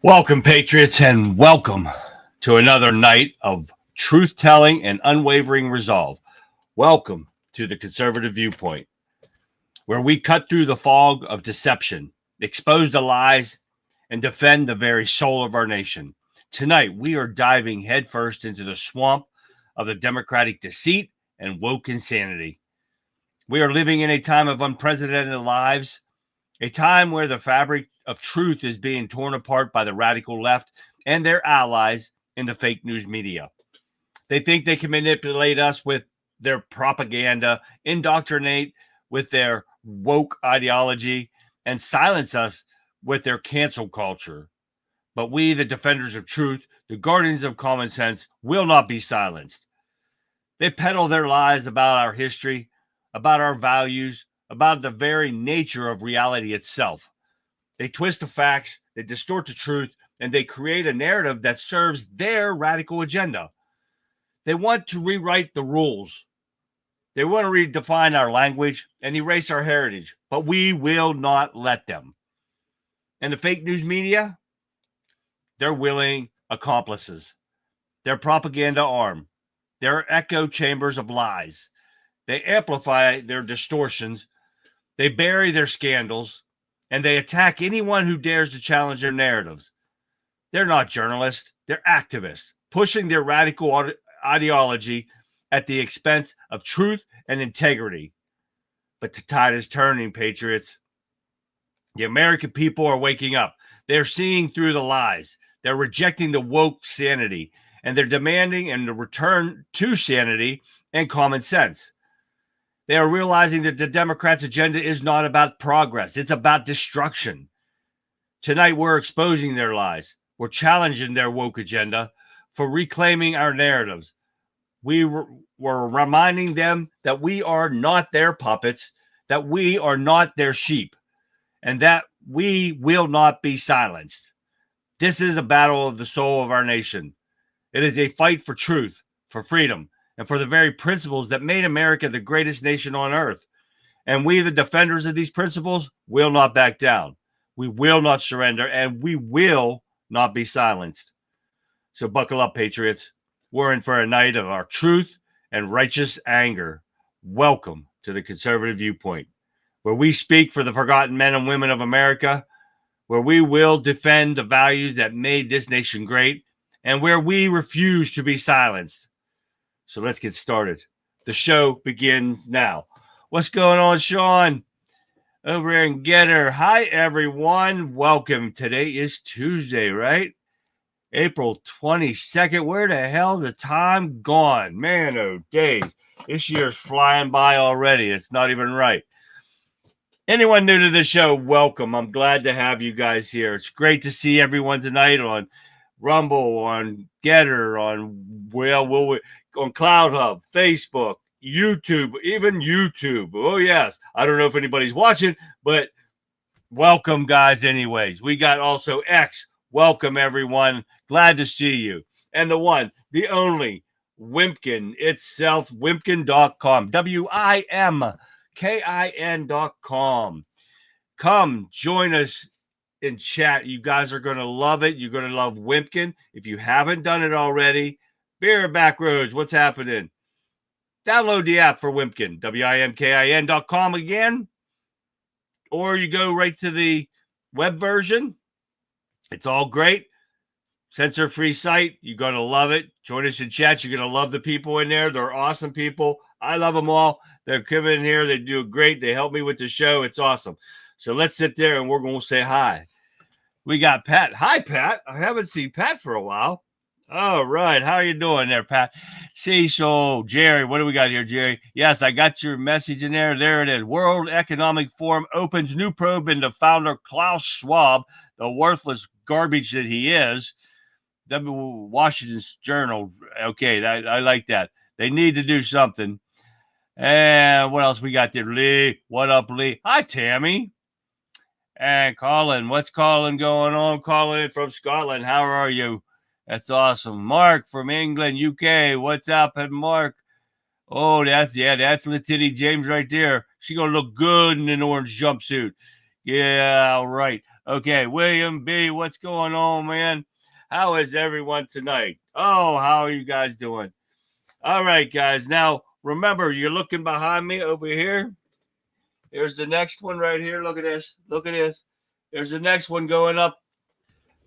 Welcome, Patriots, and welcome to another night of truth-telling and unwavering resolve. Welcome to the Conservative Viewpoint, where we cut through the fog of deception, expose the lies, and defend the very soul of our nation. Tonight, we are diving headfirst into the swamp of the Democratic deceit and woke insanity. We are living in a time of unprecedented lives, a time where the fabric of truth is being torn apart by the radical left and their allies in the fake news media. They think they can manipulate us with their propaganda, indoctrinate with their woke ideology, and silence us with their cancel culture. But we, the defenders of truth, the guardians of common sense, will not be silenced. They peddle their lies about our history, about our values, about the very nature of reality itself. They twist the facts, they distort the truth, and they create a narrative that serves their radical agenda. They want to rewrite the rules. They want to redefine our language and erase our heritage, but we will not let them. And the fake news media, they're willing accomplices. They're propaganda arm. They're echo chambers of lies. They amplify their distortions. They bury their scandals. And they attack anyone who dares to challenge their narratives. They're not journalists. They're activists, pushing their radical ideology at the expense of truth and integrity. But the tide is turning, Patriots. The American people are waking up. They're seeing through the lies. They're rejecting the woke sanity. And they're demanding a return to sanity and common sense. They are realizing that the Democrats' agenda is not about progress. It's about destruction. Tonight, we're exposing their lies. We're challenging their woke agenda for reclaiming our narratives. We're reminding them that we are not their puppets, that we are not their sheep, and that we will not be silenced. This is a battle of the soul of our nation. It is a fight for truth, for freedom, and for the very principles that made America the greatest nation on earth. And we, the defenders of these principles, will not back down. We will not surrender, and we will not be silenced. So buckle up, Patriots. We're in for a night of our truth and righteous anger. Welcome to the Conservative Viewpoint, where we speak for the forgotten men and women of America, where we will defend the values that made this nation great, and where we refuse to be silenced. So let's get started. The show begins now. What's going on, Sean? Over here in Getter. Hi, everyone. Welcome. Today is Tuesday, right? April 22nd. Where the hell the time gone? Man, oh, days. This year's flying by already. It's not even right. Anyone new to the show, welcome. I'm glad to have you guys here. It's great to see everyone tonight on Rumble, on Getter, on Cloud Hub, Facebook, YouTube, even YouTube. Oh, yes. I don't know if anybody's watching, but welcome, guys, anyways. We got also X. Welcome, everyone. Glad to see you. And the one, the only, Wimpkin itself, wimpkin.com, WIMKIN.com. Come join us in chat. You guys are going to love it. You're going to love Wimpkin. If you haven't done it already, Beer Backroads, what's happening? Download the app for Wimpkin, WIMKIN.com again. Or you go right to the web version. It's all great. Censor-free site. You're going to love it. Join us in chat. You're going to love the people in there. They're awesome people. I love them all. They're coming in here. They do great. They help me with the show. It's awesome. So let's sit there and we're going to say hi. We got Pat. Hi, Pat. I haven't seen Pat for a while. All right. How are you doing there, Pat? Cecil, Jerry. What do we got here, Jerry? Yes, I got your message in there. There it is. World Economic Forum opens new probe into founder Klaus Schwab, the worthless garbage that he is. Washington Journal. Okay, I like that. They need to do something. And what else we got there? Lee. What up, Lee? Hi, Tammy. And Colin. What's Colin going on? Colin from Scotland. How are you? That's awesome. Mark from England, UK. What's up, and Mark? Oh, that's Letitty James right there. She gonna look good in an orange jumpsuit. Yeah, all right. Okay, William B., what's going on, man? How is everyone tonight? Oh, how are you guys doing? All right, guys. Now, remember, you're looking behind me over here. Here's the next one right here. Look at this. Look at this. There's the next one going up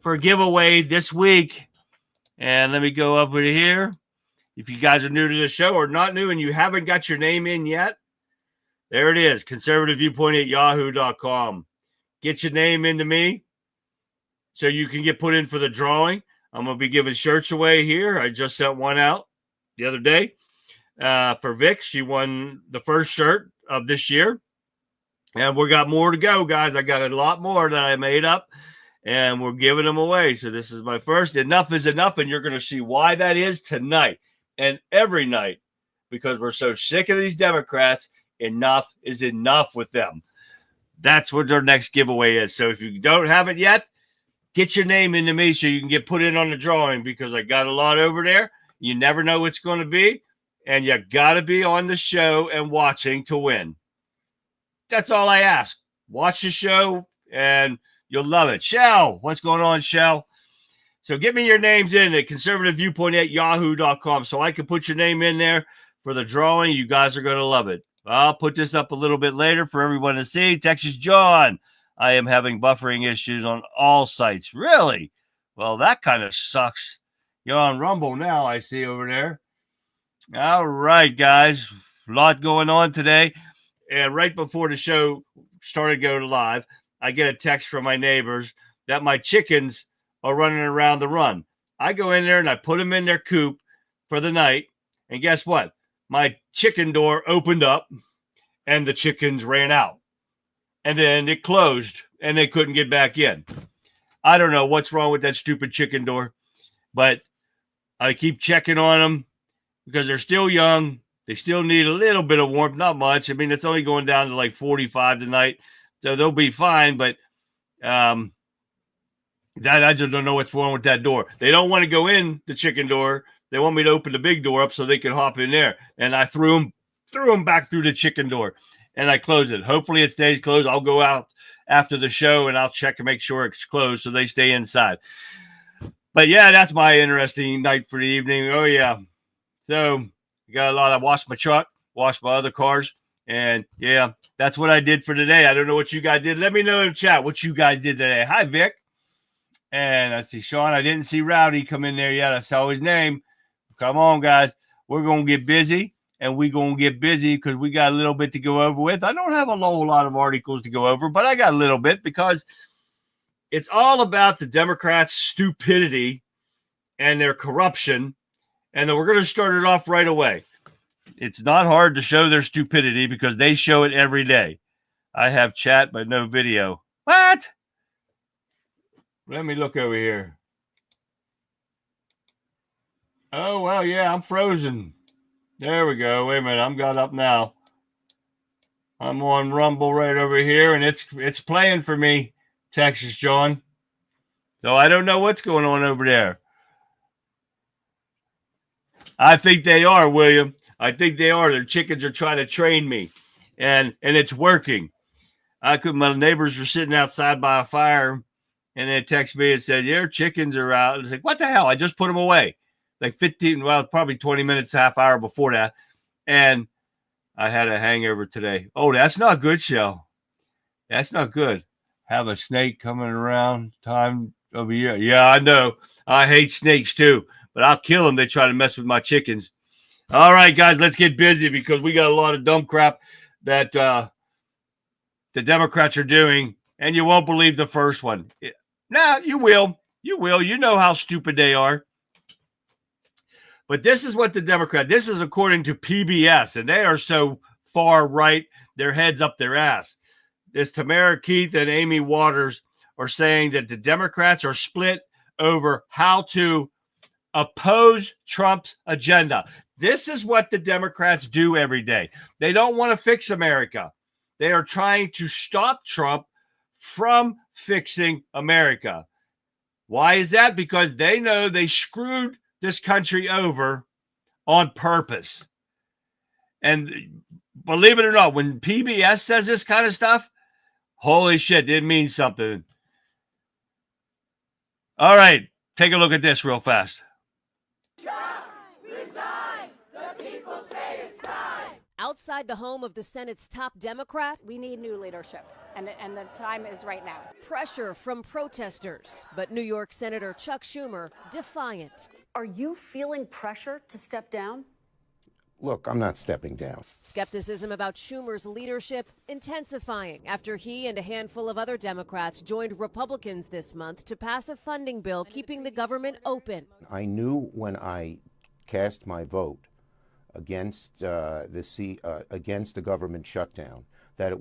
for a giveaway this week. And let me go over to here. If you guys are new to the show or not new and you haven't got your name in yet, there it is, conservativeviewpoint@yahoo.com. Get your name into me so you can get put in for the drawing. I'm going to be giving shirts away here. I just sent one out the other day for Vic. She won the first shirt of this year. And we got more to go, guys. I got a lot more that I made up, and we're giving them away. So this is my first. Enough is enough, and you're going to see why that is tonight and every night, because we're so sick of these Democrats. Enough is enough with them. That's what their next giveaway is. So if you don't have it yet, get your name into me so you can get put in on the drawing, because I got a lot over there. You never know what's going to be, and you got to be on the show and watching to win. That's all I ask. Watch the show, and you'll love it. Shell, what's going on, Shell? So get me your names in at conservativeviewpoint@yahoo.com so I can put your name in there for the drawing. You guys are going to love it. I'll put this up a little bit later for everyone to see. Texas John, I am having buffering issues on all sites. Really? Well, that kind of sucks. You're on Rumble now, I see over there. All right, guys. A lot going on today. And right before the show started going live, I get a text from my neighbors that my chickens are running around the run. I go in there and I put them in their coop for the night. And guess what? My chicken door opened up and the chickens ran out. And then it closed and they couldn't get back in. I don't know what's wrong with that stupid chicken door, but I keep checking on them because they're still young. They still need a little bit of warmth, not much. I mean, it's only going down to like 45 tonight, so they'll be fine. But I just don't know what's wrong with that door. They don't want to go in the chicken door. They want me to open the big door up so they can hop in there. And I threw them back through the chicken door, and I closed it. Hopefully it stays closed. I'll go out after the show, and I'll check and make sure it's closed so they stay inside. But, yeah, that's my interesting night for the evening. Oh, yeah. So got a lot. I washed my truck, washed my other cars, and yeah, that's what I did for today. I don't know what you guys did. Let me know in chat what you guys did today. Hi, Vic. And I see Sean. I didn't see Rowdy come in there yet. I saw his name. Come on, guys. We're going to get busy, and we're going to get busy because we got a little bit to go over with. I don't have a whole lot of articles to go over, but I got a little bit because it's all about the Democrats' stupidity and their corruption. And then we're going to start it off right away. It's not hard to show their stupidity because they show it every day. I have chat, but no video. What? Let me look over here. Oh, well, yeah, I'm frozen. There we go. Wait a minute. I'm got up now. I'm on Rumble right over here, and it's playing for me, Texas John. So I don't know what's going on over there. I think they are, William. I think they are. Their chickens are trying to train me, and it's working. My neighbors were sitting outside by a fire, and they texted me and said, "Your chickens are out." I was like, "What the hell?" I just put them away, like 15, well, probably 20 minutes, half hour before that, and I had a hangover today. Oh, that's not good, Shell. That's not good. Have a snake coming around time of year. Yeah, I know. I hate snakes too. But I'll kill them. They try to mess with my chickens. All right, guys, let's get busy because we got a lot of dumb crap that the Democrats are doing, and you won't believe the first one. Now, you will. You will. You know how stupid they are. But this is what this is according to PBS, and they are so far right, their heads up their ass. This Tamara Keith and Amy Waters are saying that the Democrats are split over how to oppose Trump's agenda. This is what the Democrats do every day. They don't want to fix America. They are trying to stop Trump from fixing America. Why is that? Because they know they screwed this country over on purpose. And believe it or not, when PBS says this kind of stuff, holy shit, it means something. All right, take a look at this real fast. Outside the home of the Senate's top Democrat, we need new leadership, and the time is right now. Pressure from protesters, but New York Senator Chuck Schumer defiant. Are you feeling pressure to step down? Look, I'm not stepping down. Skepticism about Schumer's leadership intensifying after he and a handful of other Democrats joined Republicans this month to pass a funding bill keeping the government open. I knew when I cast my vote against against the government shutdown that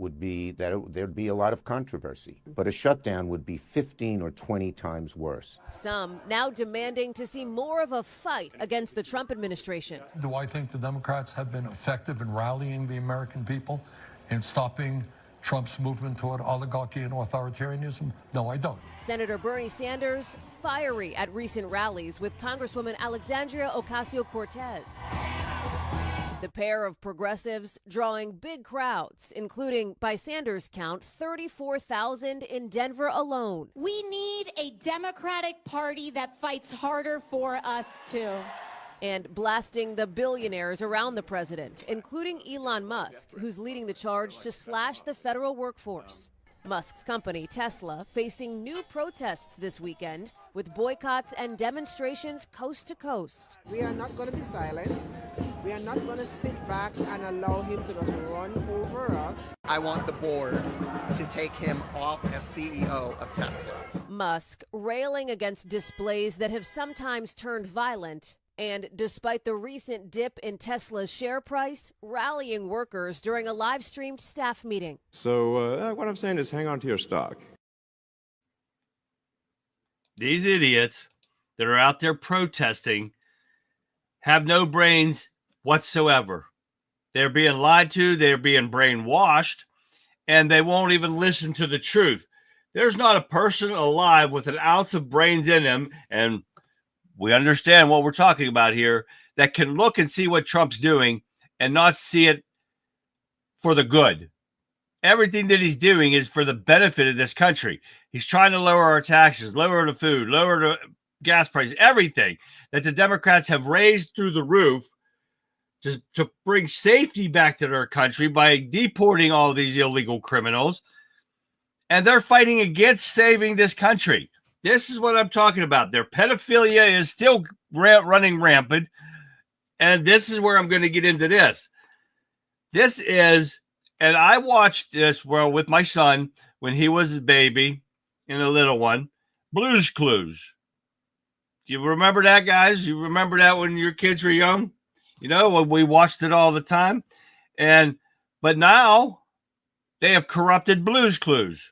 there'd be a lot of controversy, but a shutdown would be 15 or 20 times worse. Some now demanding to see more of a fight against the Trump administration. Do I think the Democrats have been effective in rallying the American people in stopping Trump's movement toward oligarchy and authoritarianism? No, I don't. Senator Bernie Sanders fiery at recent rallies with Congresswoman Alexandria Ocasio-Cortez. The pair of progressives drawing big crowds, including, by Sanders' count, 34,000 in Denver alone. We need a Democratic Party that fights harder for us, too. And blasting the billionaires around the president, including Elon Musk, who's leading the charge to slash the federal workforce. Musk's company, Tesla, facing new protests this weekend with boycotts and demonstrations coast to coast. We are not going to be silent. We are not going to sit back and allow him to just run over us. I want the board to take him off as CEO of Tesla. Musk railing against displays that have sometimes turned violent. And despite the recent dip in Tesla's share price, rallying workers during a live-streamed staff meeting. So what I'm saying is hang on to your stock. These idiots that are out there protesting have no brains whatsoever. They're being lied to, they're being brainwashed, and they won't even listen to the truth. There's not a person alive with an ounce of brains in him, and we understand what we're talking about here, that can look and see what Trump's doing and not see it for the good. Everything that he's doing is for the benefit of this country. He's trying to lower our taxes, lower the food, lower the gas prices, everything that the Democrats have raised through the roof to bring safety back to their country by deporting all of these illegal criminals. And they're fighting against saving this country. This is what I'm talking about. Their pedophilia is still running rampant. And this is where I'm going to get into this. This is, and I watched this with my son when he was a baby and a little one, Blue's Clues. Do you remember that, guys? You remember that when your kids were young? You know, we watched it all the time. But now they have corrupted Blue's Clues.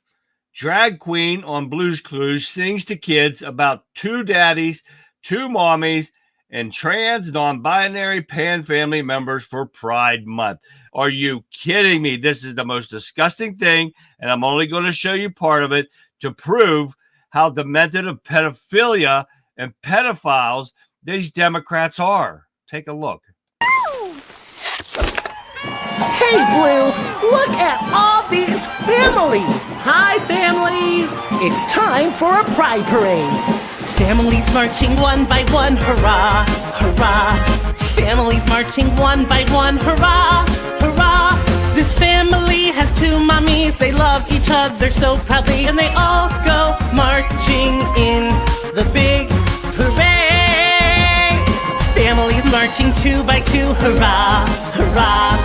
Drag queen on Blue's Clues sings to kids about two daddies, two mommies, and trans non-binary pan family members for Pride Month. Are you kidding me? This is the most disgusting thing, and I'm only going to show you part of it to prove how demented of pedophilia and pedophiles these Democrats are. Take a look. Hey, Blue, look at all these families. Hi, families. It's time for a pride parade. Families marching one by one, hurrah, hurrah. Families marching one by one, hurrah, hurrah. This family has two mommies. They love each other so proudly, and they all go marching in the big parade. Families marching two by two, hurrah, hurrah.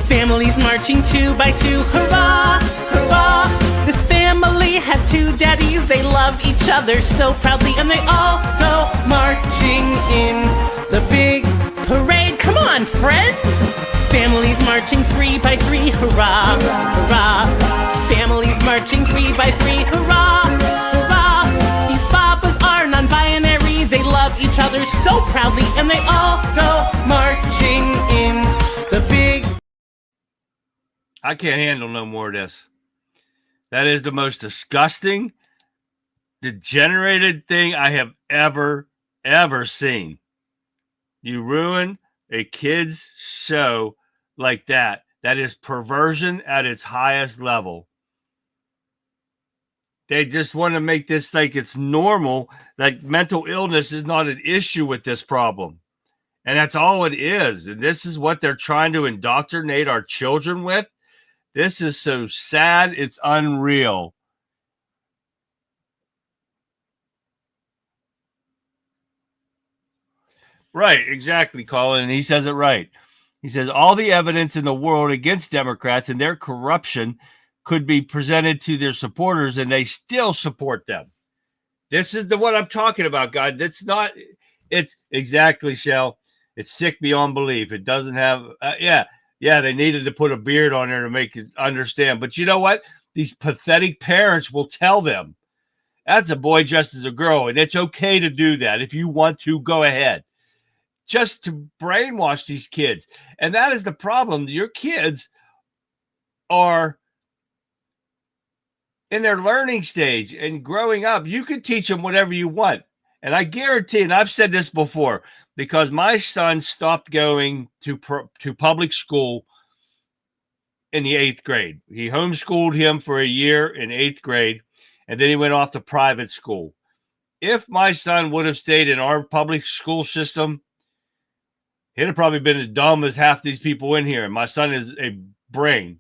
Families marching two by two, hurrah, hurrah. This family has two daddies, they love each other so proudly, and they all go marching in the big parade. Come on, friends! Families marching three by three, hurrah, hurrah. Families marching three by three, hurrah, hurrah. These papas are non-binary, they love each other so proudly, and they all go marching in the big. I can't handle no more of this. That is the most disgusting, degenerated thing I have ever seen. You ruin a kid's show like that. That is perversion at its highest level. They just want to make this like it's normal, that mental illness is not an issue with this problem. And that's all it is. And this is what they're trying to indoctrinate our children with. This is so sad. It's unreal. Right, exactly, Colin. And he says it right. He says all the evidence in the world against Democrats and their corruption could be presented to their supporters, and they still support them. This is what I'm talking about, guys. It's exactly, Shell. It's sick beyond belief. It doesn't have, they needed to put a beard on there to make it understand. But you know what? These pathetic parents will tell them, that's a boy dressed as a girl, and it's okay to do that. If you want to, go ahead. Just to brainwash these kids. And that is the problem. Your kids are in their learning stage and growing up. You can teach them whatever you want. And I guarantee, and I've said this before, because my son stopped going to public school in the 8th grade. He homeschooled him for a year in 8th grade, and then he went off to private school. If my son would have stayed in our public school system, he'd have probably been as dumb as half these people in here. And my son is a brain.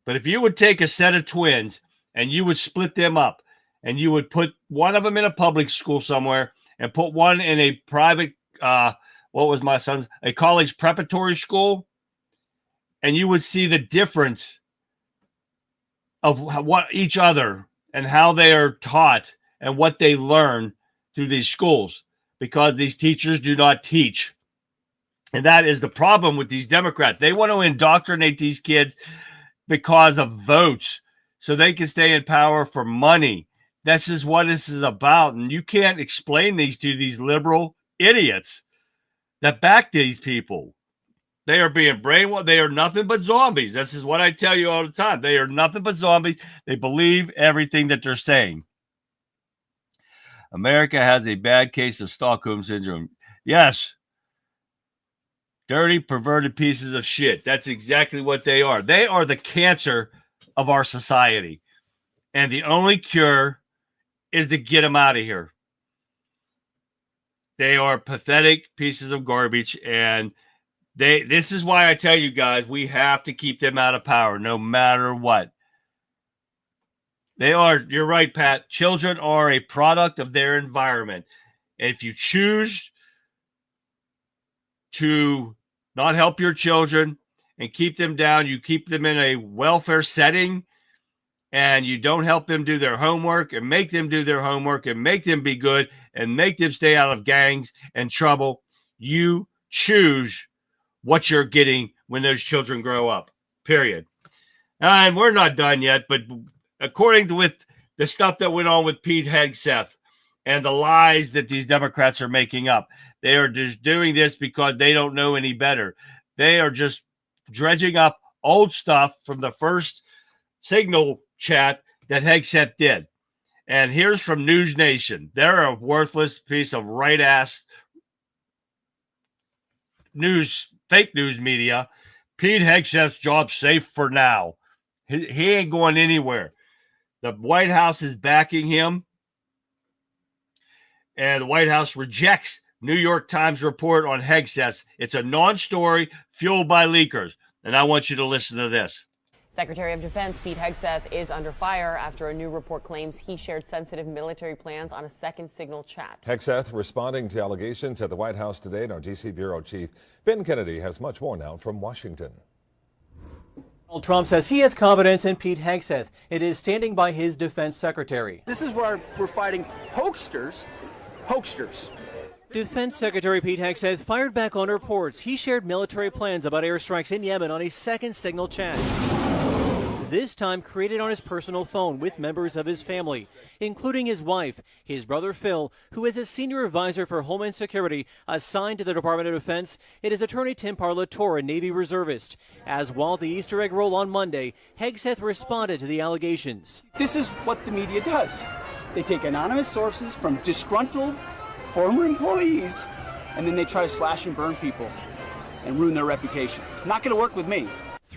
But if you would take a set of twins and you would split them up and you would put one of them in a public school somewhere and put one in a private, what was my son's, a college preparatory school, and you would see the difference of what each other and how they are taught and what they learn through these schools, because these teachers do not teach. And that is the problem with these Democrats. They want to indoctrinate these kids because of votes so they can stay in power for money. This is what this is about. And you can't explain these to these liberal idiots that back these people. They are being brainwashed. They are nothing but zombies. This is what I tell you all the time. They are nothing but zombies. They believe everything that they're saying. America has a bad case of Stockholm Syndrome. Yes. Dirty, perverted pieces of shit. That's exactly what they are. They are the cancer of our society. And the only cure is to get them out of here. They are pathetic pieces of garbage. And this is why I tell you guys, we have to keep them out of power no matter what. They are, you're right, Pat. Children are a product of their environment. And if you choose to not help your children and keep them down, you keep them in a welfare setting, and you don't help them do their homework and make them do their homework and make them be good and make them stay out of gangs and trouble, you choose what you're getting when those children grow up, period. And we're not done yet, but according to with the stuff that went on with Pete Hegseth and the lies that these Democrats are making up, they are just doing this because they don't know any better. They are just dredging up old stuff from the first Signal chat that Hegseth did. And here's from News Nation. They're a worthless piece of right-ass news, fake news media. Pete Hegseth's job safe for now. He ain't going anywhere. The White House is backing him. And the White House rejects New York Times report on Hegseth. It's a non-story fueled by leakers. And I want you to listen to this. Secretary of Defense Pete Hegseth is under fire after a new report claims he shared sensitive military plans on a second Signal chat. Hegseth responding to allegations at the White House today, and our D.C. Bureau Chief Ben Kennedy has much more now from Washington. Donald Trump says he has confidence in Pete Hegseth. It is standing by his defense secretary. This is where we're fighting hoaxers. Defense Secretary Pete Hegseth fired back on reports he shared military plans about airstrikes in Yemen on a second Signal chat. This time created on his personal phone with members of his family, including his wife, his brother Phil, who is a senior advisor for Homeland Security assigned to the Department of Defense, and his attorney Tim Parlatore, a Navy reservist. As while the Easter egg roll on Monday, Hegseth responded to the allegations. This is what the media does. They take anonymous sources from disgruntled former employees, and then they try to slash and burn people and ruin their reputations. Not going to work with me.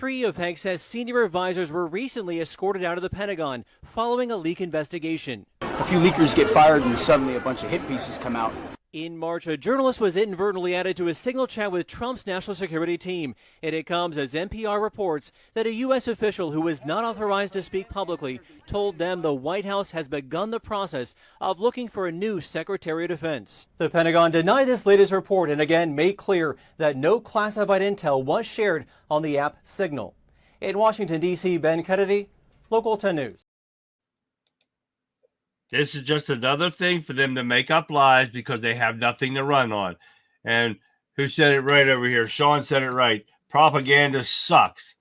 3 of Hegseth's senior advisors were recently escorted out of the Pentagon following a leak investigation. A few leakers get fired and suddenly a bunch of hit pieces come out. In March, a journalist was inadvertently added to a signal chat with Trump's national security team. And it comes as NPR reports that a U.S. official who was not authorized to speak publicly told them the White House has begun the process of looking for a new Secretary of Defense. The Pentagon denied this latest report and again made clear that no classified intel was shared on the app Signal. In Washington, D.C., Ben Kennedy, Local 10 News. This is just another thing for them to make up lies because they have nothing to run on. And who said it right over here? Sean said it right. Propaganda sucks.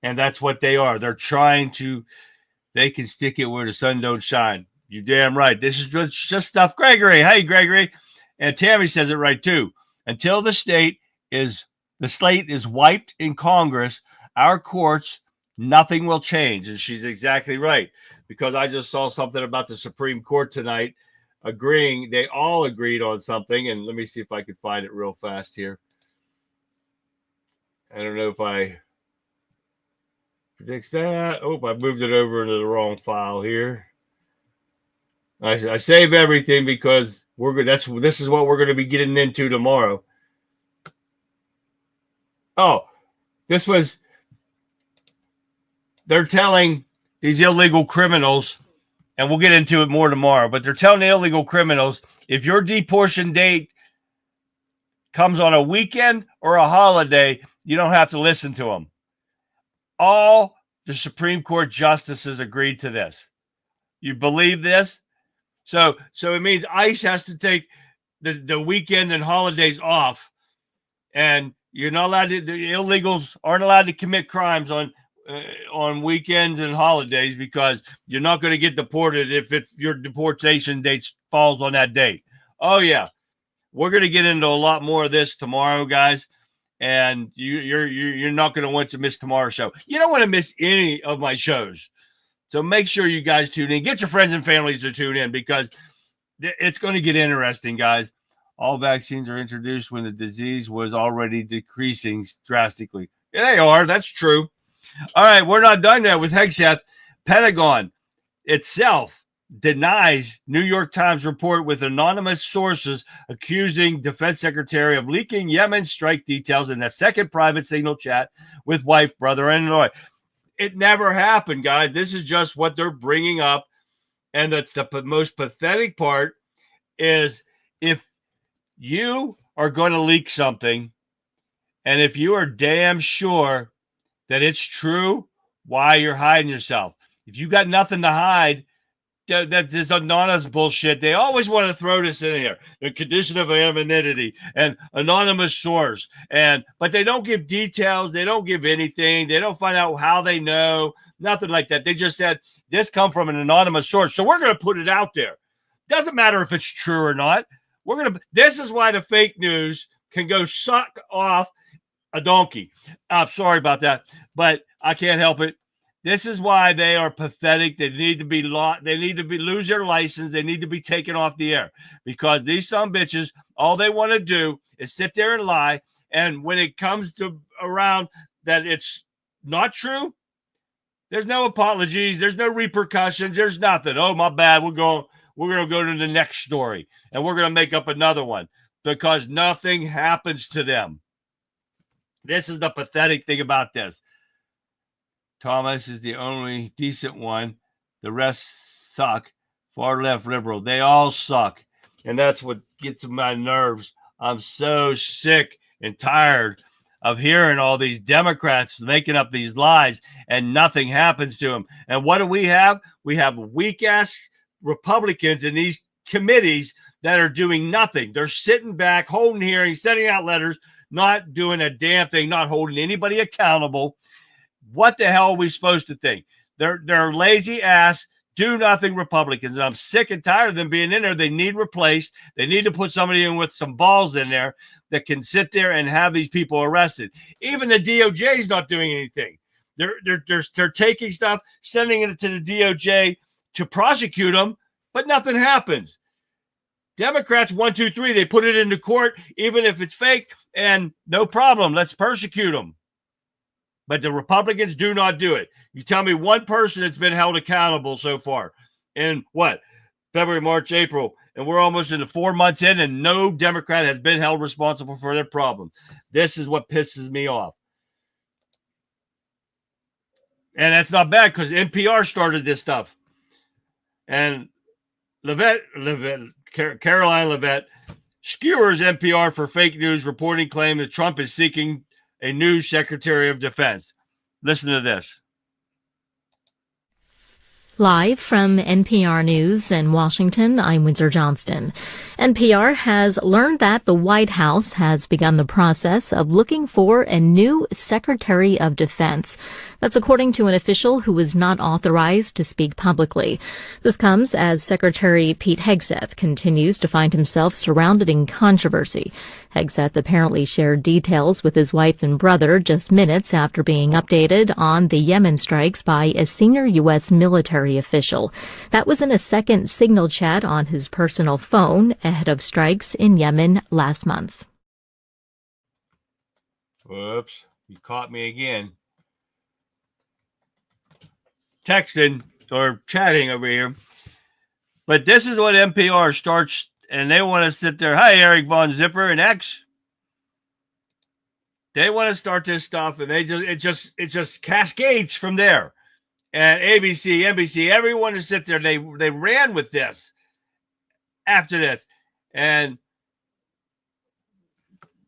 And that's what they are. They're trying to, they can stick it where the sun don't shine. You damn right. This is just stuff. Gregory. Hey, Gregory. And Tammy says it right too. Until the slate is wiped in Congress, our courts, nothing will change. And she's exactly right. Because I just saw something about the Supreme Court tonight agreeing. They all agreed on something. And let me see if I can find it real fast here. I don't know if I predicts that. Oh, I moved it over into the wrong file here. I save everything because we're good. This is what we're going to be getting into tomorrow. Oh, they're telling these illegal criminals, and we'll get into it more tomorrow, but they're telling the illegal criminals, if your deportation date comes on a weekend or a holiday, you don't have to listen to them. All the Supreme Court justices agreed to this. You believe this? So it means ICE has to take the weekend and holidays off, and you're not allowed to. The illegals aren't allowed to commit crimes on weekends and holidays because you're not going to get deported if your deportation date falls on that date. Oh yeah, we're going to get into a lot more of this tomorrow, guys, and you're not going to want to miss tomorrow's show. You don't want to miss any of my shows, so make sure you guys tune in. Get your friends and families to tune in because it's going to get interesting, guys. All vaccines are introduced when the disease was already decreasing drastically. Yeah, they are. That's true. All right, we're not done yet with Hegseth. Pentagon itself denies New York Times report with anonymous sources accusing Defense Secretary of leaking Yemen strike details in a second private signal chat with wife, brother-in-law. It never happened, guys. This is just what they're bringing up. And that's the most pathetic part is if you are going to leak something and if you are damn sure that it's true, why you're hiding yourself? If you got nothing to hide, that this anonymous bullshit. They always want to throw this in here. The condition of anonymity and anonymous source. But they don't give details. They don't give anything. They don't find out how they know. Nothing like that. They just said, this come from an anonymous source. So we're going to put it out there. Doesn't matter if it's true or not. This is why the fake news can go suck off a donkey. I'm sorry about that, but I can't help it. This is why they are pathetic. They need to be lose their license. They need to be taken off the air because these sumbitches, all they want to do is sit there and lie. And when it comes to around that it's not true, there's no apologies. There's no repercussions. There's nothing. Oh, my bad. We're going to go to the next story and we're going to make up another one because nothing happens to them. This is the pathetic thing about this. Thomas is the only decent one. The rest suck. Far left liberal. They all suck. And that's what gets on my nerves. I'm so sick and tired of hearing all these Democrats making up these lies and nothing happens to them. And what do we have? We have weak-ass Republicans in these committees that are doing nothing. They're sitting back, holding hearings, sending out letters, not doing a damn thing, not holding anybody accountable. What the hell are we supposed to think? They're lazy ass, do nothing Republicans. And I'm sick and tired of them being in there. They need replaced. They need to put somebody in with some balls in there that can sit there and have these people arrested. Even the DOJ is not doing anything. They're taking stuff, sending it to the DOJ to prosecute them, but nothing happens. Democrats, 1, 2, 3, they put it into court, even if it's fake, and no problem. Let's persecute them. But the Republicans do not do it. You tell me one person that's been held accountable so far in what? February, March, April, and we're almost into 4 months in, and no Democrat has been held responsible for their problem. This is what pisses me off. And that's not bad because NPR started this stuff. And Caroline Levitt skewers NPR for fake news reporting claim that Trump is seeking a new Secretary of Defense. Listen to this. Live from NPR News in Washington, I'm Windsor Johnston. NPR has learned that the White House has begun the process of looking for a new Secretary of Defense. That's according to an official who was not authorized to speak publicly. This comes as Secretary Pete Hegseth continues to find himself surrounded in controversy. Hegseth apparently shared details with his wife and brother just minutes after being updated on the Yemen strikes by a senior U.S. military official. That was in a second signal chat on his personal phone ahead of strikes in Yemen last month. Whoops, you caught me again. Texting or chatting over here. But this is what NPR starts, and they want to sit there. Hi, Eric Von Zipper and X. They want to start this stuff, and it just cascades from there. And ABC, NBC, everyone to sit there. They ran with this after this, and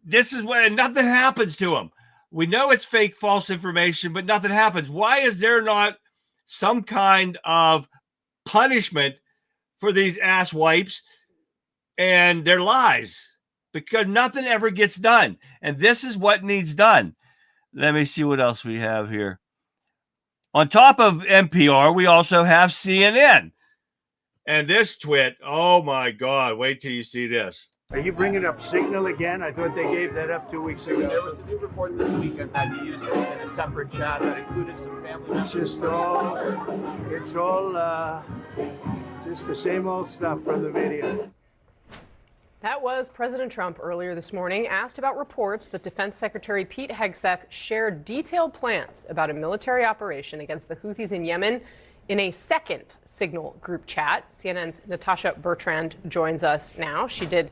this is when nothing happens to them. We know it's fake, false information, but nothing happens. Why is there not some kind of punishment for these ass wipes and their lies? Because nothing ever gets done. And this is what needs done. Let me see what else we have here. On top of NPR, we also have CNN. And this twit, oh my God, wait till you see this. Are you bringing up Signal again? I thought they gave that up 2 weeks ago. There was a new report this weekend that you used in a separate chat that included some family members. It's all just the same old stuff from the video. That was President Trump earlier this morning, asked about reports that Defense Secretary Pete Hegseth shared detailed plans about a military operation against the Houthis in Yemen in a second Signal group chat. CNN's Natasha Bertrand joins us now. She did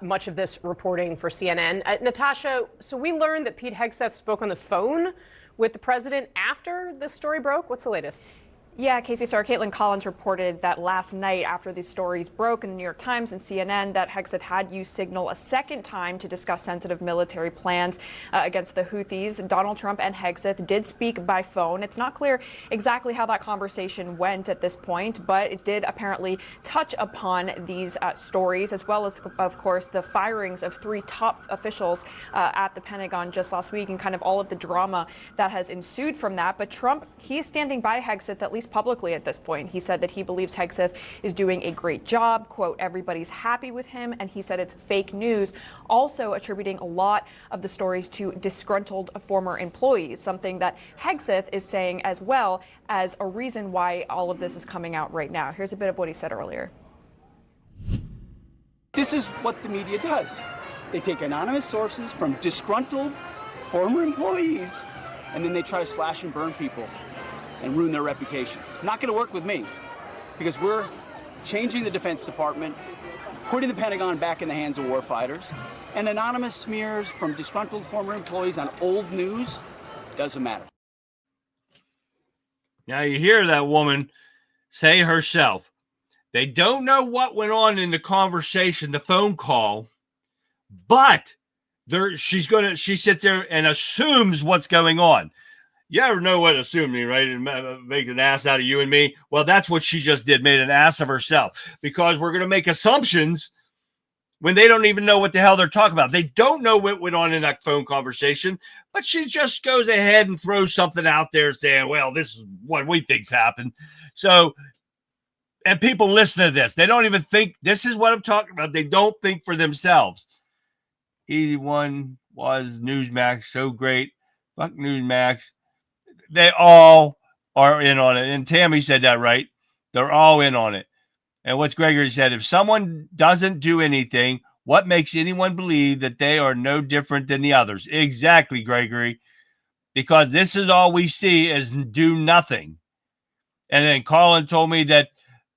much of this reporting for CNN. Natasha, so we learned that Pete Hegseth spoke on the phone with the president after this story broke. What's the latest? Yeah, Casey Star, Caitlin Collins reported that last night after these stories broke in the New York Times and CNN that Hegseth had used Signal a second time to discuss sensitive military plans against the Houthis. Donald Trump and Hegseth did speak by phone. It's not clear exactly how that conversation went at this point, but it did apparently touch upon these stories, as well as, of course, the firings of 3 top officials at the Pentagon just last week and kind of all of the drama that has ensued from that. But Trump, he is standing by Hegseth, at least publicly at this point. He said that he believes Hegseth is doing a great job. Quote, everybody's happy with him. And he said it's fake news, also attributing a lot of the stories to disgruntled former employees, something that Hegseth is saying as well as a reason why all of this is coming out right now. Here's a bit of what he said earlier. This is what the media does. They take anonymous sources from disgruntled former employees, and then they try to slash and burn people and ruin their reputations. Not going to work with me, because we're changing the Defense Department, putting the Pentagon back in the hands of warfighters, and anonymous smears from disgruntled former employees on old news doesn't matter. Now you hear that woman say herself, they don't know what went on in the conversation, the phone call, but she sits there and assumes what's going on. You ever know what assuming, right? And make an ass out of you and me. Well, that's what she just did, made an ass of herself, because we're going to make assumptions when they don't even know what the hell they're talking about. They don't know what went on in that phone conversation, but she just goes ahead and throws something out there saying, well, this is what we think's happened. So, and people listen to this. They don't even think, this is what I'm talking about. They don't think for themselves. Easy one was Newsmax, so great. Fuck Newsmax. They all are in on it. And Tammy said that right. They're all in on it. And what Gregory said, if someone doesn't do anything, what makes anyone believe that they are no different than the others? Exactly, Gregory. because this is all we see is do nothing. And then Colin told me that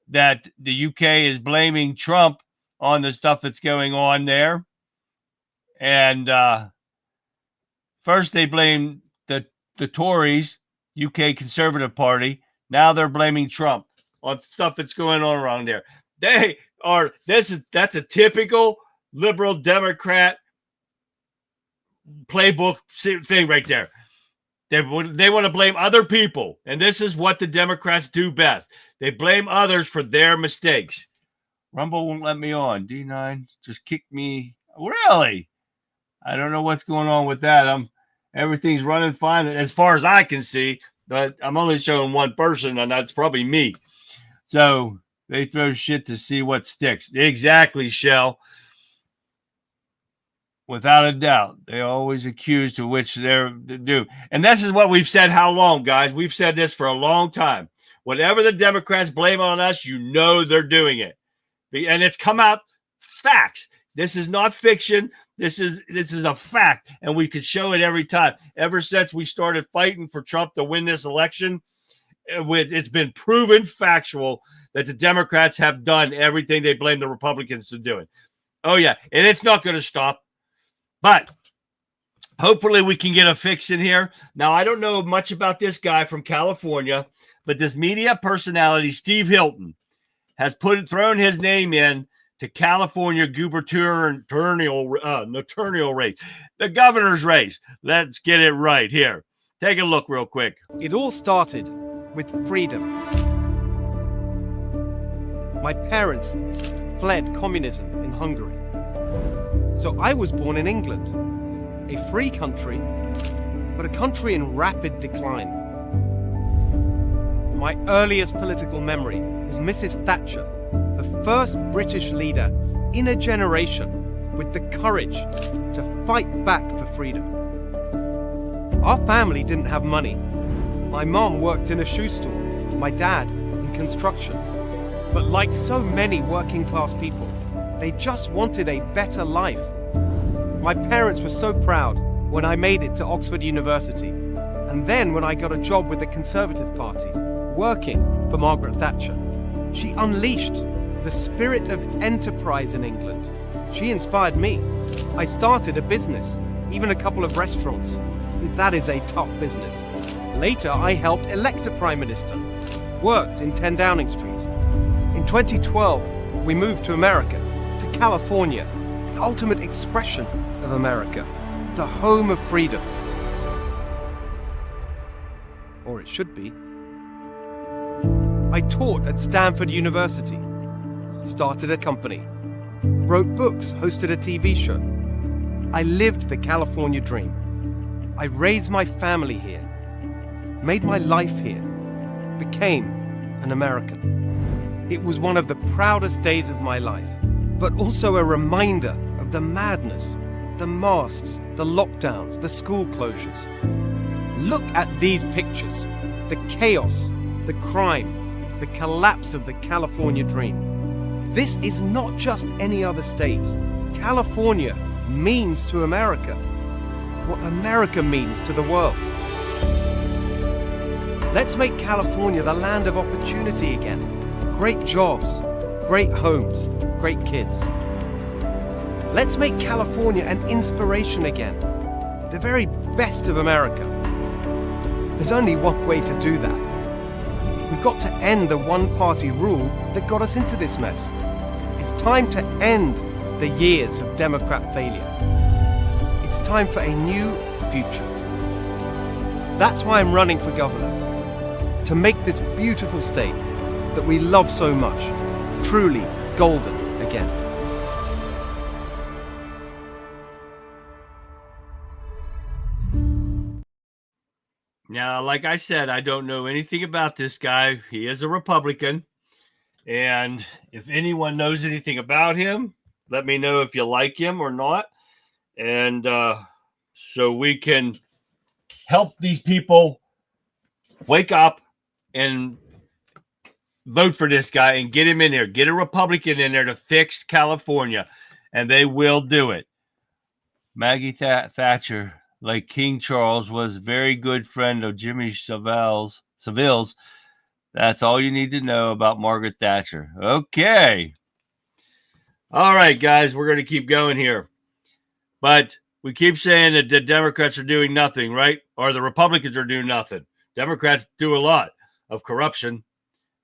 the UK is blaming Trump on the stuff that's going on there. And first they blamed the Tories, UK Conservative Party. Now they're blaming Trump on stuff that's going on around there. That's a typical liberal Democrat playbook thing right there. They want to blame other people, and this is what the Democrats do best. They blame others for their mistakes. Rumble won't let me on. D9 just kicked me. Really? I don't know what's going on with that. Everything's running fine as far as I can see, but I'm only showing one person, and that's probably me. So they throw shit to see what sticks. Exactly, Shell. Without a doubt, they always accuse to which they're due. And this is what we've said how long, guys? We've said this for a long time. Whatever the Democrats blame on us, you know they're doing it. And it's come out facts. This is not fiction. This is a fact. And we could show it every time. Ever since we started fighting for Trump to win this election, it's been proven factual that the Democrats have done everything they blame the Republicans for doing. Oh, yeah. And it's not going to stop. But hopefully we can get a fix in here. Now, I don't know much about this guy from California, but this media personality, Steve Hilton, has thrown his name in to California gubernatorial race, the governor's race. Let's get it right here. Take a look real quick. It all started with freedom. My parents fled communism in Hungary. So I was born in England, a free country, but a country in rapid decline. My earliest political memory was Mrs. Thatcher, the first British leader in a generation with the courage to fight back for freedom. Our family didn't have money. My mom worked in a shoe store, my dad in construction. But like so many working class people, they just wanted a better life. My parents were so proud when I made it to Oxford University, and then when I got a job with the Conservative Party, working for Margaret Thatcher. She unleashed the spirit of enterprise in England. She inspired me. I started a business, even a couple of restaurants. That is a tough business. Later, I helped elect a Prime Minister, worked in 10 Downing Street. In 2012, we moved to America, to California, the ultimate expression of America, the home of freedom. Or it should be. I taught at Stanford University, started a company, wrote books, hosted a TV show. I lived the California dream. I raised my family here, made my life here, became an American. It was one of the proudest days of my life, but also a reminder of the madness, the masks, the lockdowns, the school closures. Look at these pictures, the chaos, the crime, the collapse of the California dream. This is not just any other state. California means to America what America means to the world. Let's make California the land of opportunity again. Great jobs, great homes, great kids. Let's make California an inspiration again. The very best of America. There's only one way to do that. We've got to end the one-party rule that got us into this mess. It's time to end the years of Democrat failure. It's time for a new future. That's why I'm running for governor. To make this beautiful state that we love so much truly golden again. Now, like I said, I don't know anything about this guy. He is a Republican. And if anyone knows anything about him, let me know if you like him or not. And so we can help these people wake up and vote for this guy and get him in there. Get a Republican in there to fix California. And they will do it. Maggie Thatcher like King Charles was a very good friend of Jimmy Savile's. That's all you need to know about Margaret Thatcher. Okay. All right, guys, we're going to keep going here. But we keep saying that the Democrats are doing nothing, right? Or the Republicans are doing nothing. Democrats do a lot of corruption.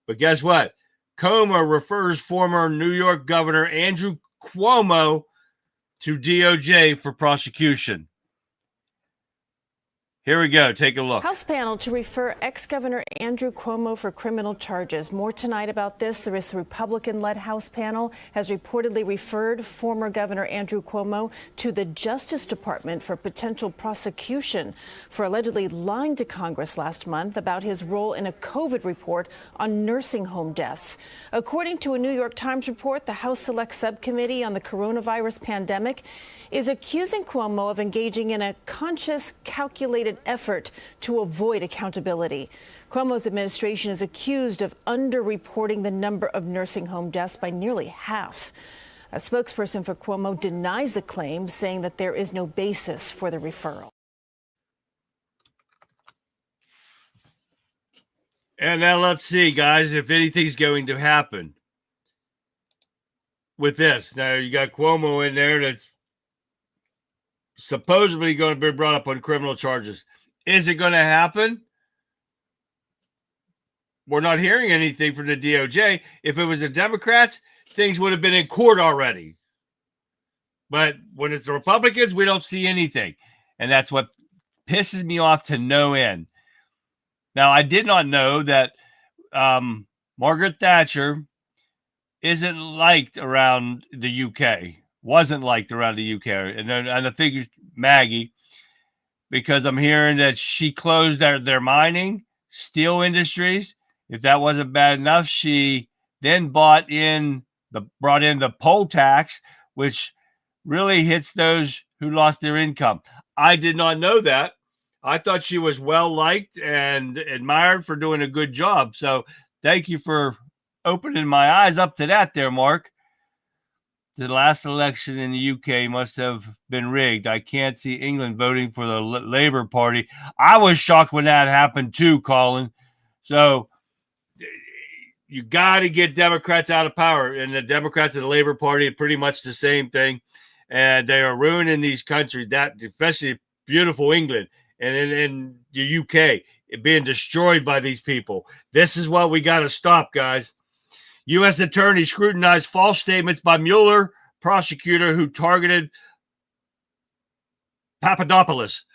But guess what? Cuomo refers former New York Governor Andrew Cuomo to DOJ for prosecution. Here we go. Take a look. House panel to refer ex-Governor Andrew Cuomo for criminal charges. More tonight about this. The Republican-led House panel has reportedly referred former Governor Andrew Cuomo to the Justice Department for potential prosecution for allegedly lying to Congress last month about his role in a COVID report on nursing home deaths. According to a New York Times report, the House Select Subcommittee on the coronavirus pandemic is accusing Cuomo of engaging in a conscious, calculated effort to avoid accountability. Cuomo's administration is accused of underreporting the number of nursing home deaths by nearly half. A spokesperson for Cuomo denies the claims, saying that there is no basis for the referral. And now let's see, guys, if anything's going to happen with this. Now, you got Cuomo in there that's supposedly going to be brought up on criminal charges. Is it going to happen? We're not hearing anything from the DOJ. If it was the Democrats, things would have been in court already. But when it's the Republicans, we don't see anything. And that's what pisses me off to no end. Now, I did not know that Margaret Thatcher isn't liked around the UK. Wasn't liked around the UK. And I think Maggie, because I'm hearing that she closed their mining, steel industries. If that wasn't bad enough, she then brought in the poll tax, which really hits those who lost their income. I did not know that. I thought she was well liked and admired for doing a good job. So thank you for opening my eyes up to that there, Mark. The last election in the UK must have been rigged. I can't see England voting for the Labour Party. I was shocked when that happened too, Colin. So you got to get Democrats out of power. And the Democrats and the Labour Party are pretty much the same thing. And they are ruining these countries, that especially beautiful England and in the UK, being destroyed by these people. This is what we got to stop, guys. U.S. attorney scrutinized false statements by Mueller prosecutor who targeted Papadopoulos.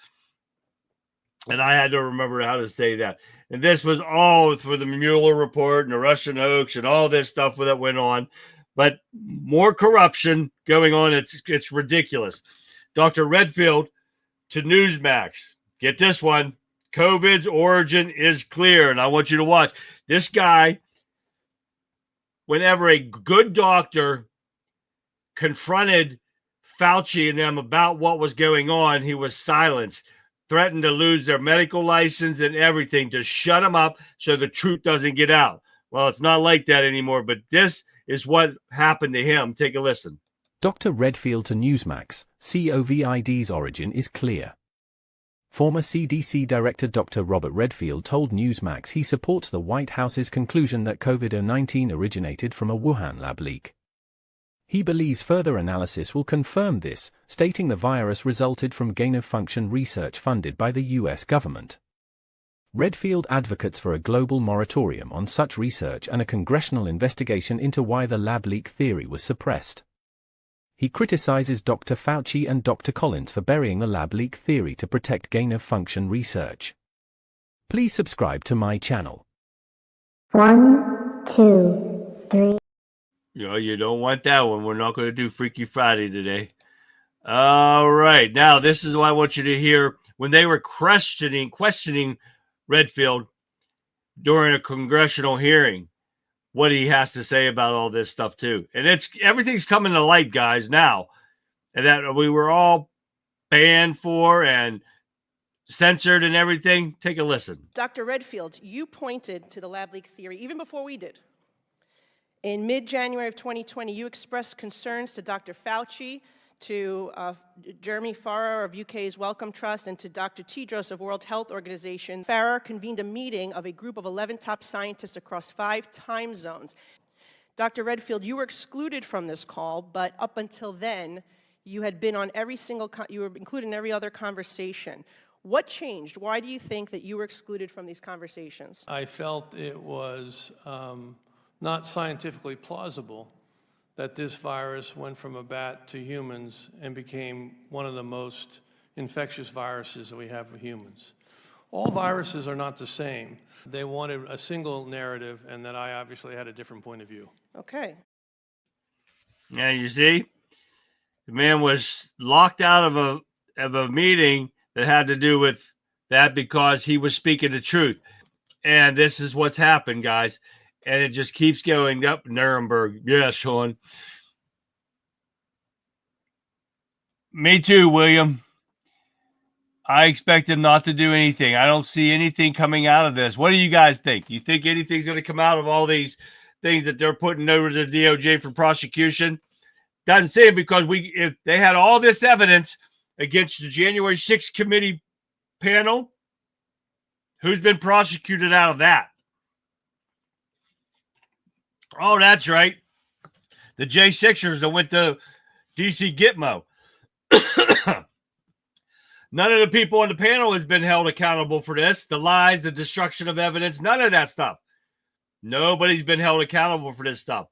And I had to remember how to say that. And this was all for the Mueller report and the Russian hoax and all this stuff that went on. But more corruption going on. It's ridiculous. Dr. Redfield to Newsmax. Get this one. COVID's origin is clear. And I want you to watch. This guy, whenever a good doctor confronted Fauci and them about what was going on, he was silenced, threatened to lose their medical license and everything to shut them up so the truth doesn't get out. Well, it's not like that anymore, but this is what happened to him. Take a listen. Dr. Redfield to Newsmax. COVID's origin is clear. Former CDC Director Dr. Robert Redfield told Newsmax he supports the White House's conclusion that COVID-19 originated from a Wuhan lab leak. He believes further analysis will confirm this, stating the virus resulted from gain-of-function research funded by the U.S. government. Redfield advocates for a global moratorium on such research and a congressional investigation into why the lab leak theory was suppressed. He criticizes Dr. Fauci and Dr. Collins for burying the lab leak theory to protect gain-of-function research. Please subscribe to my channel. 1, 2, 3. You don't want that one. We're not going to do Freaky Friday today. All right. Now, this is what I want you to hear. When they were questioning Redfield during a congressional hearing, what he has to say about all this stuff too. And everything's coming to light, guys, now. And that we were all banned for and censored and everything. Take a listen. Dr. Redfield, you pointed to the lab leak theory even before we did. In mid-January of 2020, you expressed concerns to Dr. Fauci to Jeremy Farrar of UK's Wellcome Trust, and to Dr. Tedros of World Health Organization. Farrar convened a meeting of a group of 11 top scientists across 5 time zones. Dr. Redfield, you were excluded from this call, but up until then, you had been on you were included in every other conversation. What changed? Why do you think that you were excluded from these conversations? I felt it was not scientifically plausible that this virus went from a bat to humans and became one of the most infectious viruses that we have for humans. All viruses are not the same. They wanted a single narrative, and that I obviously had a different point of view. Okay. Yeah, you see, the man was locked out of a meeting that had to do with that because he was speaking the truth. And this is what's happened, guys. And it just keeps going up. Nuremberg. Yeah, Sean. Me too, William. I expect him not to do anything. I don't see anything coming out of this. What do you guys think? You think anything's going to come out of all these things that they're putting over to the DOJ for prosecution? Doesn't seem, because if they had all this evidence against the January 6th committee panel, who's been prosecuted out of that? Oh, that's right. The J6ers that went to DC Gitmo. None of the people on the panel has been held accountable for this. The lies, the destruction of evidence, none of that stuff. Nobody's been held accountable for this stuff.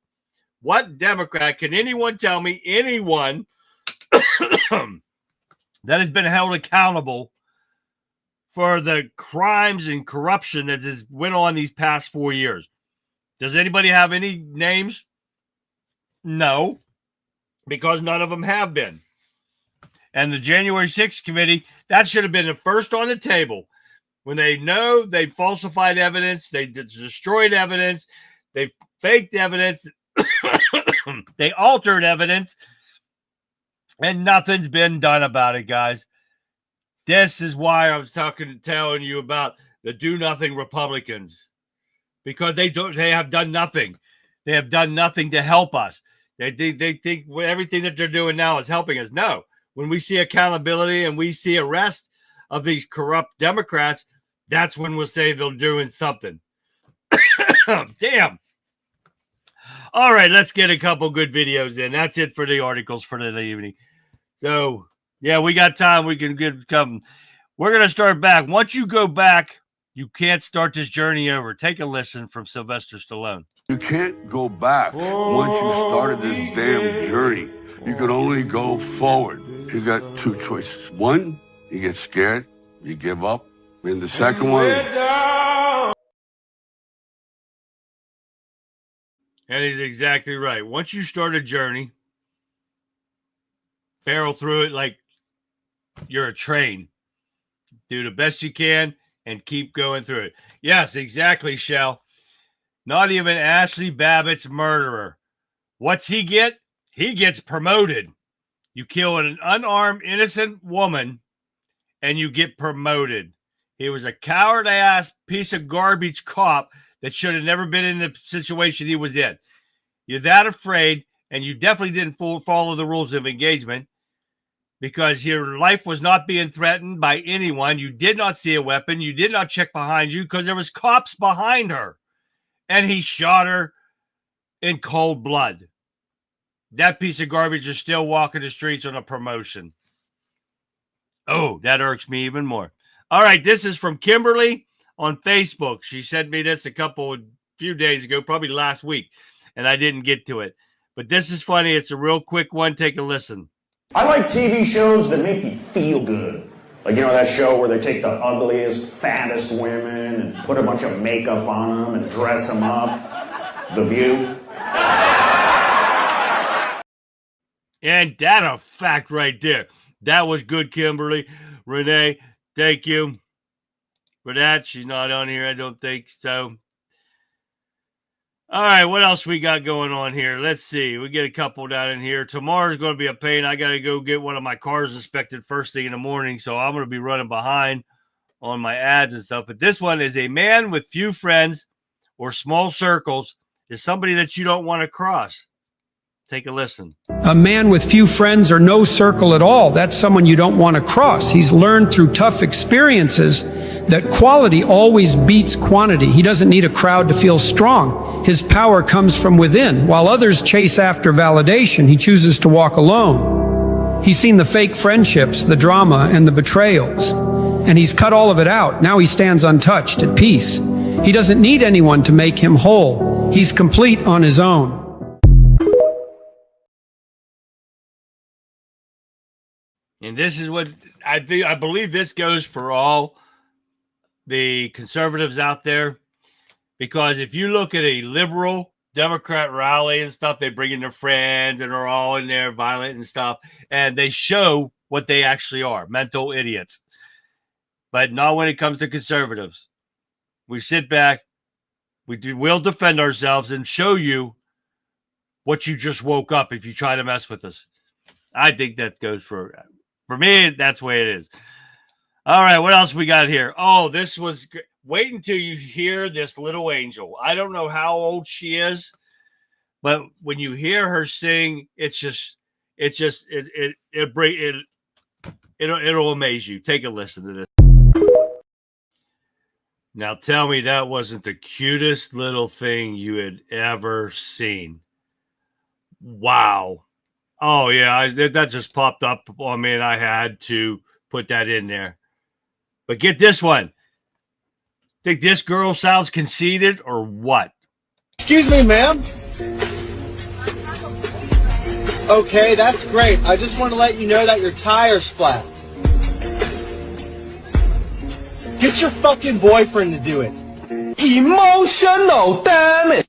What Democrat, can anyone tell me, anyone that has been held accountable for the crimes and corruption that has went on these past 4 years? Does anybody have any names? No, because none of them have been. And the January 6th committee, that should have been the first on the table. When they know they falsified evidence, they destroyed evidence, they faked evidence, they altered evidence, and nothing's been done about it, guys. This is why I was telling you about the do-nothing Republicans. Because they have done nothing. They have done nothing to help us. They think everything that they're doing now is helping us. No. When we see accountability and we see arrest of these corrupt Democrats, that's when we'll say they're doing something. Damn. All right, let's get a couple good videos in. That's it for the articles for the evening. So, yeah, we got time. We can get come. We're going to start back. Once you go back, you can't start this journey over. Take a listen from Sylvester Stallone. You can't go back once you started this damn journey. You can only go forward. You got 2 choices. One, you get scared, you give up. And the second one... And he's exactly right. Once you start a journey, barrel through it like you're a train. Do the best you can and keep going through it. Yes, exactly, Shell. Not even Ashley Babbitt's murderer. What's he get? He gets promoted. You kill an unarmed, innocent woman, and you get promoted. He was a coward-ass piece of garbage cop that should have never been in the situation he was in. You're that afraid, and you definitely didn't follow the rules of engagement because your life was not being threatened by anyone. You did not see a weapon. You did not check behind you because there was cops behind her, and he shot her in cold blood. That piece of garbage is still walking the streets on a promotion. Oh, that irks me even more. All right, this is from Kimberly on Facebook. She sent me this few days ago, probably last week, and I didn't get to it. But this is funny. It's a real quick one. Take a listen. I like TV shows that make you feel good. Like, you know, that show where they take the ugliest, fattest women and put a bunch of makeup on them and dress them up. The View. And that a fact right there. That was good, Kimberly. Renee, thank you for that. She's not on here, I don't think so. All right, what else we got going on here? Let's see. We get a couple down in here. Tomorrow's going to be a pain. I got to go get one of my cars inspected first thing in the morning, so I'm going to be running behind on my ads and stuff. But this one is: a man with few friends or small circles is somebody that you don't want to cross. Take a listen. A man with few friends or no circle at all, that's someone you don't want to cross. He's learned through tough experiences that quality always beats quantity. He doesn't need a crowd to feel strong. His power comes from within. While others chase after validation, he chooses to walk alone. He's seen the fake friendships, the drama, and the betrayals, and he's cut all of it out. Now he stands untouched, at peace. He doesn't need anyone to make him whole. He's complete on his own. And this is what I think. I believe this goes for all the conservatives out there, because if you look at a liberal Democrat rally and stuff, they bring in their friends and are all in there violent and stuff, and they show what they actually are, mental idiots. But not when it comes to conservatives. We sit back, we'll defend ourselves and show you what you just woke up if you try to mess with us. I think that goes for me, that's the way it is. All right, what else we got here? Oh, this was wait until you hear this little angel. I don't know how old she is, but when you hear her sing, it'll amaze you. Take a listen to this. Now tell me that wasn't the cutest little thing you had ever seen. Wow. Oh, yeah, that just popped up on me, and I had to put that in there. But get this one. Think this girl sounds conceited or what? Excuse me, ma'am. Okay, that's great. I just want to let you know that your tire's flat. Get your fucking boyfriend to do it. Emotional, damn it.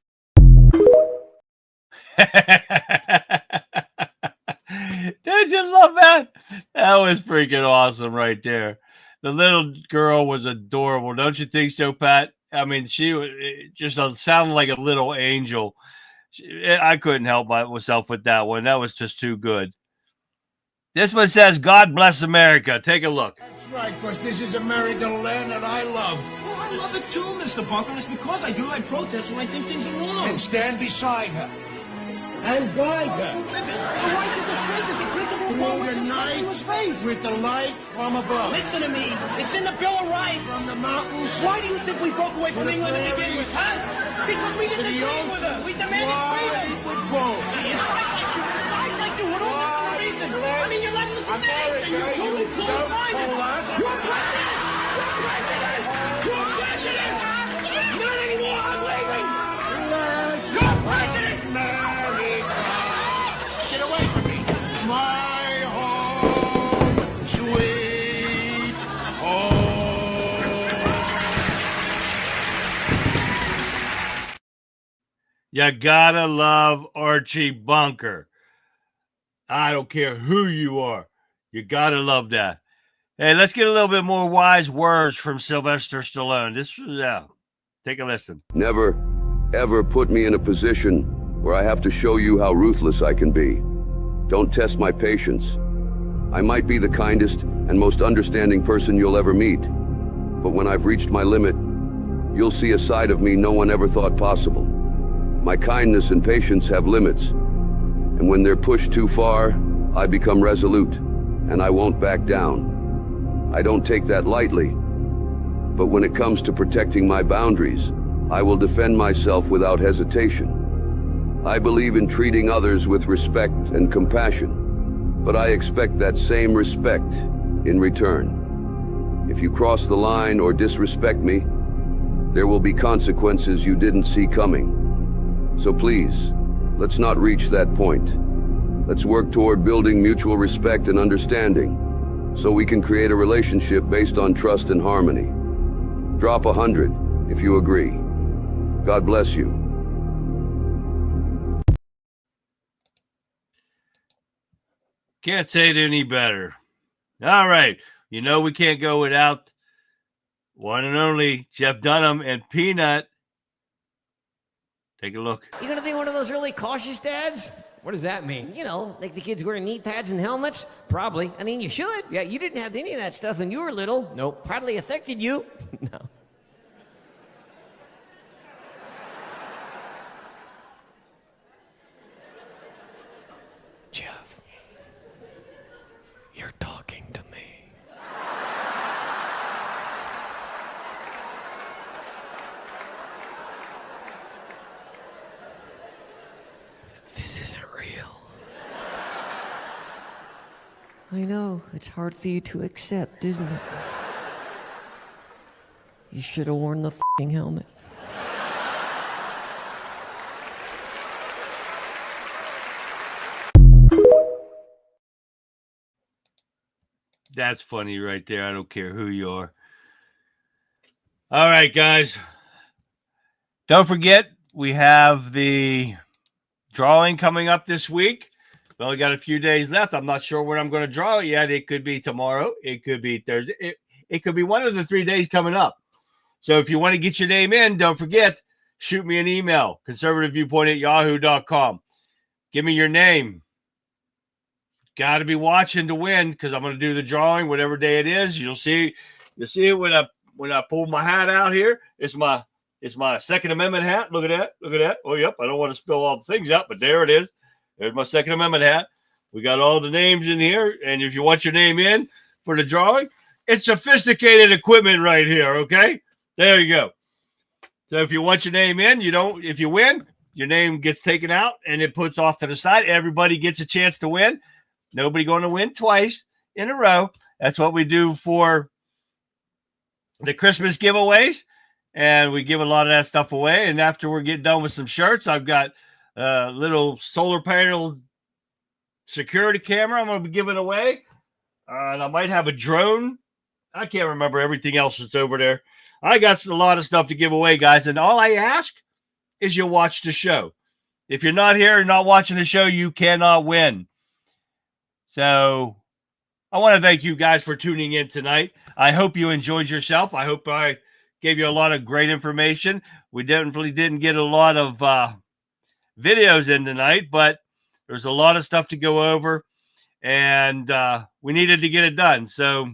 Don't you love that? That was freaking awesome right there. The little girl was adorable. Don't you think so, Pat? I mean, she just sounded like a little angel. I couldn't help myself with that one. That was just too good. This one says, God bless America. Take a look. That's right, because this is American land that I love. Well, I love it too, Mr. Bunker. It's because I do. I protest when I think things are wrong. And stand beside her. And guide her. The right to the street is the principal law which is to his face. With the light from above. Listen to me. It's in the Bill of Rights. From the mountains. Why do you think we broke away from England to begin with, huh? Because we didn't agree with her. We demanded freedom. Gee, it's right like you. What all this for a reason? I mean, you're not listening to anything. You're totally close-minded. You're president. You're president. You're president. Not anymore. I'm leaving. You're president. Get away from me. My home, sweet home. You gotta love Archie Bunker. I don't care who you are. You gotta love that. Hey, let's get a little bit more wise words from Sylvester Stallone. Take a listen. Never, ever put me in a position where I have to show you how ruthless I can be. Don't test my patience. I might be the kindest and most understanding person you'll ever meet, but when I've reached my limit, you'll see a side of me no one ever thought possible. My kindness and patience have limits, and when they're pushed too far, I become resolute, and I won't back down. I don't take that lightly, but when it comes to protecting my boundaries, I will defend myself without hesitation. I believe in treating others with respect and compassion, but I expect that same respect in return. If you cross the line or disrespect me, there will be consequences you didn't see coming. So please, let's not reach that point. Let's work toward building mutual respect and understanding, so we can create a relationship based on trust and harmony. Drop 100 if you agree. God bless you. Can't say it any better. All right. You know we can't go without one and only Jeff Dunham and Peanut. Take a look. You're going to be one of those really cautious dads? What does that mean? You know, like the kids wearing knee pads and helmets? Probably. I mean, you should. Yeah, you didn't have any of that stuff when you were little. Nope. Hardly affected you. No. I know, it's hard for you to accept, isn't it? You should have worn the f***ing helmet. That's funny right there. I don't care who you are. All right, guys. Don't forget, we have the drawing coming up this week. We only got a few days left. I'm not sure when I'm going to draw it yet. It could be tomorrow. It could be Thursday. It could be one of the 3 days coming up. So if you want to get your name in, don't forget, shoot me an email, conservativeviewpoint@yahoo.com. Give me your name. Got to be watching to win, because I'm going to do the drawing whatever day it is. You'll see it when I pull my hat out here. It's my Second Amendment hat. Look at that. Look at that. Oh, yep. I don't want to spill all the things out, but there it is. There's my Second Amendment hat. We got all the names in here. And if you want your name in for the drawing, it's sophisticated equipment right here. Okay. There you go. So if you want your name in, if you win, your name gets taken out and it puts off to the side. Everybody gets a chance to win. Nobody going to win twice in a row. That's what we do for the Christmas giveaways. And we give a lot of that stuff away. And after we're getting done with some shirts, I've got a little solar panel security camera I'm going to be giving away. And I might have a drone. I can't remember everything else that's over there. I got a lot of stuff to give away, guys. And all I ask is you watch the show. If you're not here and not watching the show, you cannot win. So I want to thank you guys for tuning in tonight. I hope you enjoyed yourself. I hope I gave you a lot of great information. We definitely didn't get a lot of videos in tonight, but there's a lot of stuff to go over, and we needed to get it done. So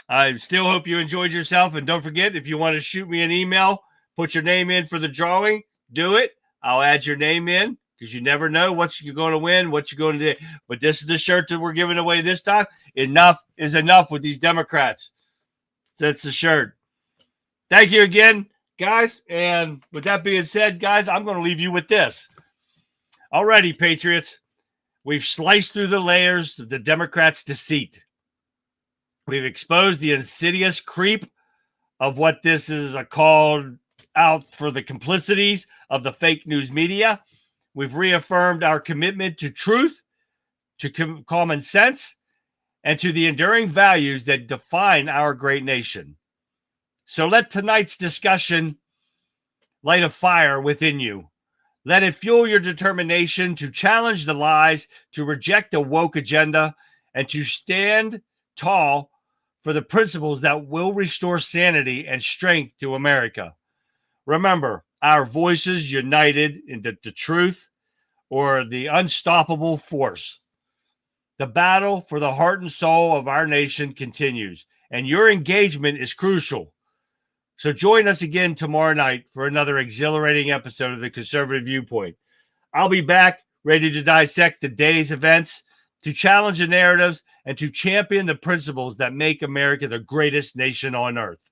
I still hope you enjoyed yourself. And don't forget, if you want to shoot me an email, put your name in for the drawing, do it. I'll add your name in, because you never know what you're going to win, what you're going to do. But this is the shirt that we're giving away this time. Enough is enough with these Democrats. That's the shirt. Thank you again, guys. And with that being said, guys, I'm going to leave you with this. Alrighty, Patriots. We've sliced through the layers of the Democrats' deceit. We've exposed the insidious creep of what this is called out for the complicities of the fake news media. We've reaffirmed our commitment to truth, to common sense, and to the enduring values that define our great nation. So let tonight's discussion light a fire within you. Let it fuel your determination to challenge the lies, to reject the woke agenda, and to stand tall for the principles that will restore sanity and strength to America. Remember, our voices united into the truth or the unstoppable force. The battle for the heart and soul of our nation continues, and your engagement is crucial. So join us again tomorrow night for another exhilarating episode of the Conservative Viewpoint. I'll be back ready to dissect the day's events, to challenge the narratives, and to champion the principles that make America the greatest nation on earth.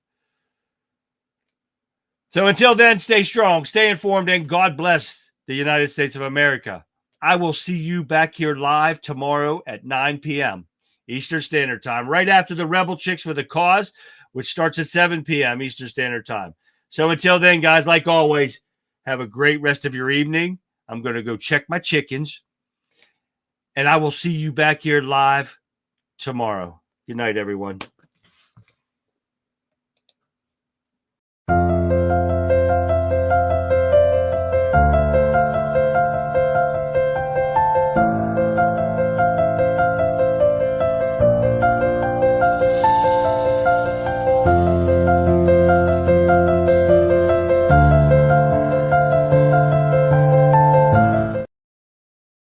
So until then, stay strong, stay informed, and God bless the United States of America. I will see you back here live tomorrow at 9 p.m. Eastern Standard Time, right after the Rebel Chicks with a Cause, which starts at 7 p.m. Eastern Standard Time. So until then, guys, like always, have a great rest of your evening. I'm going to go check my chickens, and I will see you back here live tomorrow. Good night, everyone.